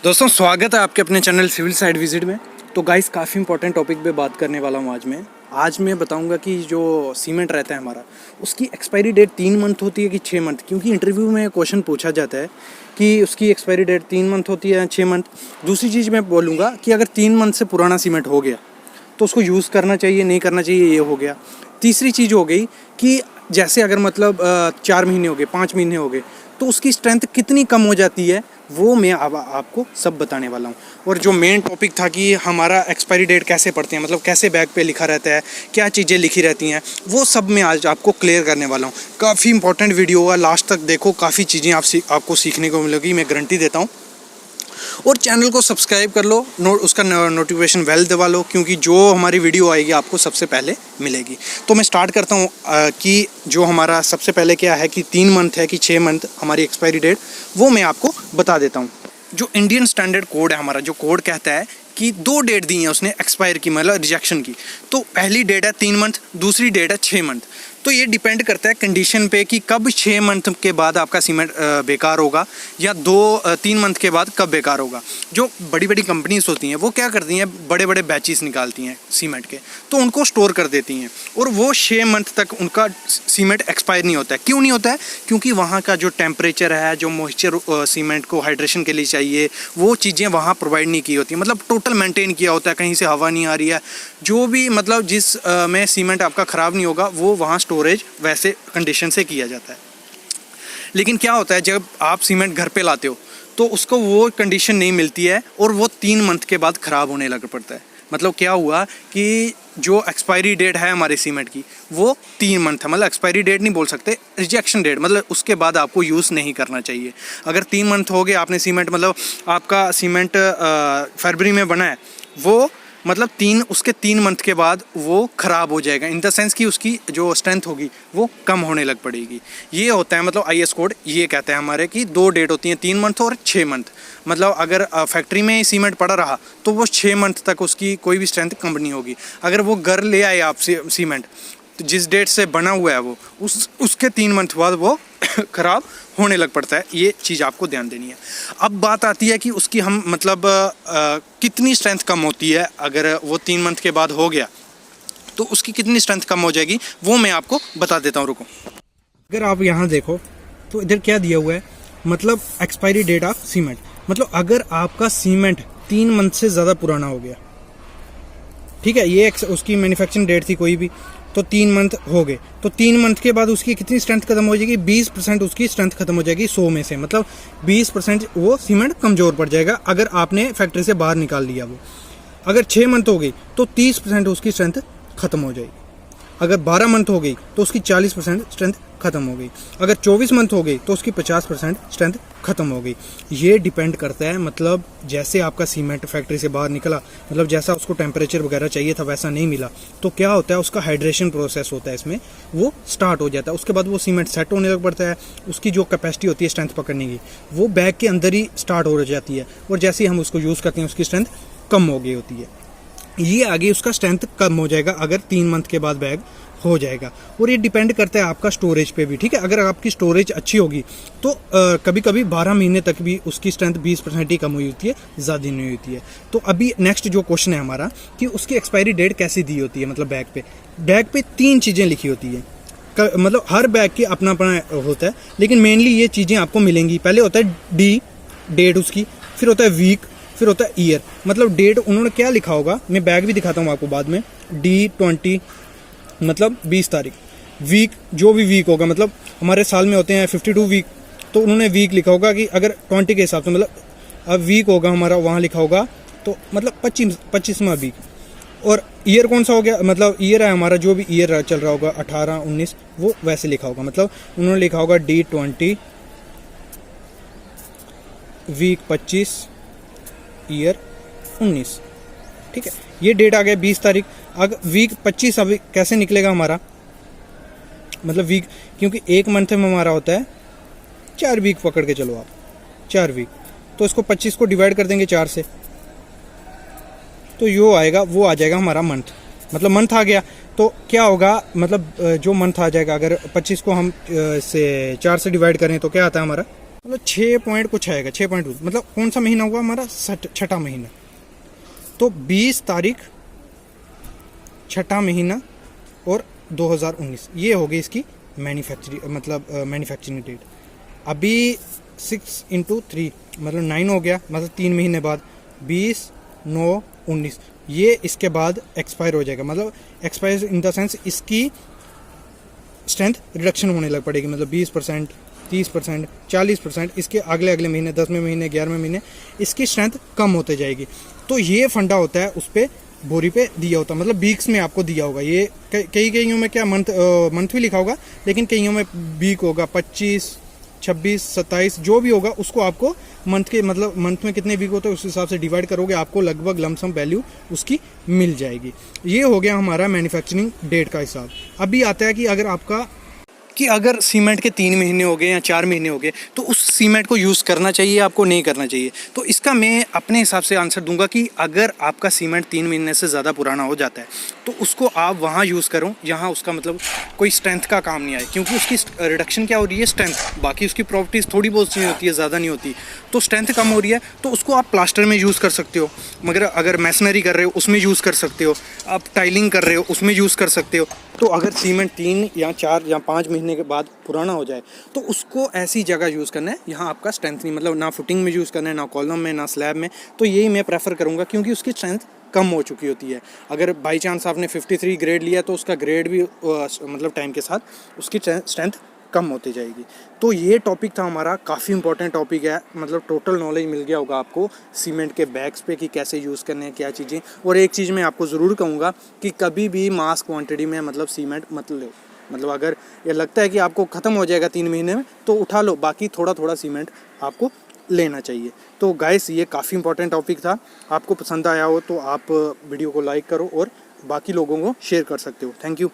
दोस्तों स्वागत है आपके अपने चैनल सिविल साइड विजिट में। तो गाइस काफ़ी इंपॉर्टेंट टॉपिक पे बात करने वाला हूँ आज मैं बताऊँगा कि जो सीमेंट रहता है हमारा उसकी एक्सपायरी डेट 3 मंथ होती है कि 6 मंथ, क्योंकि इंटरव्यू में क्वेश्चन पूछा जाता है कि उसकी एक्सपायरी डेट 3 मंथ होती है या 6 मंथ। दूसरी चीज़ मैं बोलूँगा कि अगर 3 मंथ से पुराना सीमेंट हो गया तो उसको यूज़ करना चाहिए नहीं करना चाहिए, ये हो गया। तीसरी चीज़ हो गई कि जैसे अगर मतलब 4 महीने हो गए 5 महीने हो गए तो उसकी स्ट्रेंथ कितनी कम हो जाती है, वो मैं अब आपको सब बताने वाला हूँ। और जो मेन टॉपिक था कि हमारा एक्सपायरी डेट कैसे पढ़ते हैं, मतलब कैसे बैग पे लिखा रहता है, क्या चीज़ें लिखी रहती हैं, वो सब मैं आज आपको क्लियर करने वाला हूँ। काफ़ी इंपॉर्टेंट वीडियो होगा, लास्ट तक देखो, काफ़ी चीज़ें आपको सीखने को मिलेगी, मैं गारंटी देता हूँ। और चैनल को सब्सक्राइब कर लो, उसका नोटिफिकेशन बेल दबा लो, क्योंकि जो हमारी वीडियो आएगी आपको सबसे पहले मिलेगी। तो मैं स्टार्ट करता हूँ कि जो हमारा सबसे पहले क्या है कि 3 मंथ है कि 6 मंथ हमारी एक्सपायरी डेट, वो मैं आपको बता देता हूँ। जो इंडियन स्टैंडर्ड कोड है हमारा, जो कोड कहता है कि 2 डेट दी है उसने एक्सपायर की, मतलब रिजेक्शन की। तो पहली डेट है 3 मंथ, दूसरी डेट है 6 मंथ। तो ये डिपेंड करता है कंडीशन पे कि कब 6 मंथ के बाद आपका सीमेंट बेकार होगा या 3 मंथ के बाद कब बेकार होगा। जो बड़ी बड़ी कंपनीज होती हैं वो क्या करती हैं, बड़े बड़े बैचेस निकालती हैं सीमेंट के, तो उनको स्टोर कर देती हैं और वो 6 मंथ तक उनका सीमेंट एक्सपायर नहीं होता है। क्यों नहीं होता है? क्योंकि वहाँ का जो टेम्परेचर है, जो मॉइस्चर सीमेंट को हाइड्रेशन के लिए चाहिए, वो चीज़ें वहाँ प्रोवाइड नहीं की होती, मतलब टोटल मेंटेन किया होता है, कहीं से हवा नहीं आ रही है, जो भी मतलब जिस में सीमेंट आपका ख़राब नहीं होगा वो वहाँ स्टोरेज वैसे कंडीशन से किया जाता है। लेकिन क्या होता है, जब आप सीमेंट घर पे लाते हो तो उसको वो कंडीशन नहीं मिलती है और वो 3 मंथ के बाद ख़राब होने लग पड़ता है। मतलब क्या हुआ कि जो एक्सपायरी डेट है हमारे सीमेंट की वो 3 मंथ है, मतलब एक्सपायरी डेट नहीं बोल सकते, रिजेक्शन डेट, मतलब उसके बाद आपको यूज़ नहीं करना चाहिए। अगर 3 मंथ हो गए आपने सीमेंट, मतलब आपका सीमेंट फरवरी में बना है, वो मतलब उसके 3 मंथ के बाद वो ख़राब हो जाएगा, इन द सेंस कि उसकी जो स्ट्रेंथ होगी वो कम होने लग पड़ेगी। ये होता है, मतलब IS कोड ये कहता है हमारे कि 2 डेट होती हैं, 3 मंथ और 6 मंथ। मतलब अगर फैक्ट्री में ही सीमेंट पड़ा रहा तो वो 6 मंथ तक उसकी कोई भी स्ट्रेंथ कम नहीं होगी। अगर वो घर ले आए आप सीमेंट, तो जिस डेट से बना हुआ है वो उसके 3 मंथ बाद वो ख़राब होने लग पड़ता है। ये चीज़ आपको ध्यान देनी है। अब बात आती है कि उसकी हम मतलब कितनी स्ट्रेंथ कम होती है। अगर वो 3 मंथ के बाद हो गया तो उसकी कितनी स्ट्रेंथ कम हो जाएगी, वो मैं आपको बता देता हूँ, रुको। अगर आप यहाँ देखो तो इधर क्या दिया हुआ है, मतलब एक्सपायरी डेट ऑफ सीमेंट, मतलब अगर आपका सीमेंट 3 मंथ से ज़्यादा पुराना हो गया, ठीक है, ये उसकी मैन्युफैक्चरिंग डेट थी कोई भी, तो 3 मंथ हो गए, तो 3 मंथ के बाद उसकी कितनी स्ट्रेंथ खत्म हो जाएगी, 20% उसकी स्ट्रेंथ खत्म हो जाएगी 100 में से, मतलब 20% वो सीमेंट कमज़ोर पड़ जाएगा अगर आपने फैक्ट्री से बाहर निकाल लिया वो। अगर 6 मंथ हो गई तो 30% उसकी स्ट्रेंथ खत्म हो जाएगी। अगर 12 मंथ हो गई तो उसकी 40% स्ट्रेंथ खत्म हो गई। अगर 24 मंथ हो गई तो उसकी 50% स्ट्रेंथ खत्म हो गई। ये डिपेंड करता है, मतलब जैसे आपका सीमेंट फैक्ट्री से बाहर निकला, मतलब जैसा उसको टेम्परेचर वगैरह चाहिए था वैसा नहीं मिला, तो क्या होता है, उसका हाइड्रेशन प्रोसेस होता है, इसमें वो स्टार्ट हो जाता है। उसके बाद वो सीमेंट सेट होने लग पड़ता है, उसकी जो कैपेसिटी होती है स्ट्रेंथ पकड़ने की वो बैग के अंदर ही स्टार्ट हो जाती है, और जैसे ही हम उसको यूज़ करते हैं उसकी स्ट्रेंथ कम हो गई होती है। ये आगे उसका स्ट्रेंथ कम हो जाएगा अगर 3 मंथ के बाद बैग हो जाएगा। और ये डिपेंड करता है आपका स्टोरेज पे भी, ठीक है। अगर आपकी स्टोरेज अच्छी होगी तो कभी कभी 12 महीने तक भी उसकी स्ट्रेंथ 20% ही कम हुई होती है, ज़्यादा नहीं होती है। तो अभी नेक्स्ट जो क्वेश्चन है हमारा कि उसकी एक्सपायरी डेट कैसे दी होती है, मतलब बैग पे 3 चीज़ें लिखी होती है, मतलब हर बैग की अपना अपना होता है, लेकिन मेनली ये चीज़ें आपको मिलेंगी। पहले होता है डी, डेट उसकी, फिर होता है वीक, फिर होता है ईयर। मतलब डेट उन्होंने क्या लिखा होगा, मैं बैग भी दिखाता हूँ आपको बाद में। D20 मतलब 20 तारीख। वीक, जो भी वीक होगा, मतलब हमारे साल में होते हैं 52 वीक, तो उन्होंने वीक लिखा होगा कि अगर 20 के हिसाब से, मतलब अब वीक होगा हमारा, वहाँ लिखा होगा तो मतलब 25वां वीक। और ईयर कौन सा हो गया, मतलब ईयर है हमारा, जो भी ईयर चल रहा होगा 18, 19, वो वैसे लिखा होगा। मतलब उन्होंने लिखा होगा D20 वीक 25 ईयर 19, ठीक है। ये डेट आ गया 20 तारीख। अगर वीक 25 अभी कैसे निकलेगा हमारा, मतलब वीक, क्योंकि एक मंथ में हमारा होता है 4 वीक, पकड़ के चलो आप 4 वीक, तो इसको 25 को डिवाइड कर देंगे 4 से, तो यो आएगा, वो आ जाएगा हमारा मंथ। मतलब मंथ आ गया तो क्या होगा, मतलब जो मंथ आ जाएगा, अगर 25 को हम से 4 से डिवाइड करें तो क्या आता है हमारा मतलब 6 पॉइंट कुछ आएगा, 6.2, मतलब कौन सा महीना हुआ हमारा, छठा महीना। तो 20 तारीख छठा महीना और 2019, ये हो गई इसकी मैन्युफैक्चरिंग डेट। अभी 6 × 3 मतलब 9 हो गया, मतलब 3 महीने बाद 20, 9, 19, ये इसके बाद एक्सपायर हो जाएगा। मतलब एक्सपायर इन द सेंस इसकी स्ट्रेंथ रिडक्शन होने लग पड़ेगी, मतलब 20%, 30%, 40%, इसके अगले अगले महीने, 10वें महीने, 11वें महीने इसकी स्ट्रेंथ कम होते जाएगी। तो ये फंडा होता है, उस पर बोरी पे दिया होता है, मतलब वीक्स में आपको दिया होगा। ये कईयों में क्या मंथ भी लिखा होगा, लेकिन कईयों में वीक होगा, 25, 26, 27 जो भी होगा उसको आपको मंथ के, मतलब मंथ में कितने वीक होते हैं उस हिसाब से डिवाइड करोगे, आपको लगभग लमसम वैल्यू उसकी मिल जाएगी। ये हो गया हमारा मैन्युफैक्चरिंग डेट का हिसाब। अभी आता है कि अगर सीमेंट के 3 महीने हो गए या 4 महीने हो गए तो उस सीमेंट को यूज़ करना चाहिए, आपको नहीं करना चाहिए। तो इसका मैं अपने हिसाब से आंसर दूंगा कि अगर आपका सीमेंट 3 महीने से ज़्यादा पुराना हो जाता है तो उसको आप वहाँ यूज़ करो जहाँ उसका मतलब कोई स्ट्रेंथ का काम नहीं आए, क्योंकि उसकी रिडक्शन क्या हो रही है, स्ट्रेंथ। बाकी उसकी प्रॉपर्टीज़ थोड़ी बहुत चीज़ होती है, ज़्यादा नहीं होती। तो स्ट्रेंथ कम हो रही है तो उसको आप प्लास्टर में यूज़ कर सकते हो, मगर अगर मैसनरी कर रहे हो उसमें यूज़ कर सकते हो, आप टाइलिंग कर रहे हो उसमें यूज़ कर सकते हो। तो अगर सीमेंट 3 या 4 या 5 महीने के बाद पुराना हो जाए तो उसको ऐसी जगह यूज़ करना है यहाँ आपका स्ट्रेंथ नहीं, मतलब ना फुटिंग में यूज़ करना है, ना कॉलम में, ना स्लैब में। तो यही मैं प्रेफर करूँगा, क्योंकि उसकी स्ट्रेंथ कम हो चुकी होती है। अगर बाई चांस आपने 53 ग्रेड लिया तो उसका ग्रेड भी मतलब टाइम के साथ उसकी स्ट्रेंथ कम होती जाएगी। तो ये टॉपिक था हमारा, काफ़ी इंपॉर्टेंट टॉपिक है, मतलब टोटल नॉलेज मिल गया होगा आपको सीमेंट के बैग्स पे कि कैसे यूज़ करने हैं, क्या चीज़ें। और एक चीज़ मैं आपको ज़रूर कहूँगा कि कभी भी मास क्वांटिटी में मतलब सीमेंट मत लो। मतलब अगर ये लगता है कि आपको ख़त्म हो जाएगा 3 महीने में तो उठा लो, बाकी थोड़ा थोड़ा सीमेंट आपको लेना चाहिए। तो गाइस ये काफ़ी इंपॉर्टेंट टॉपिक था। आपको पसंद आया हो तो आप वीडियो को लाइक करो और बाकी लोगों को शेयर कर सकते हो। Thank you.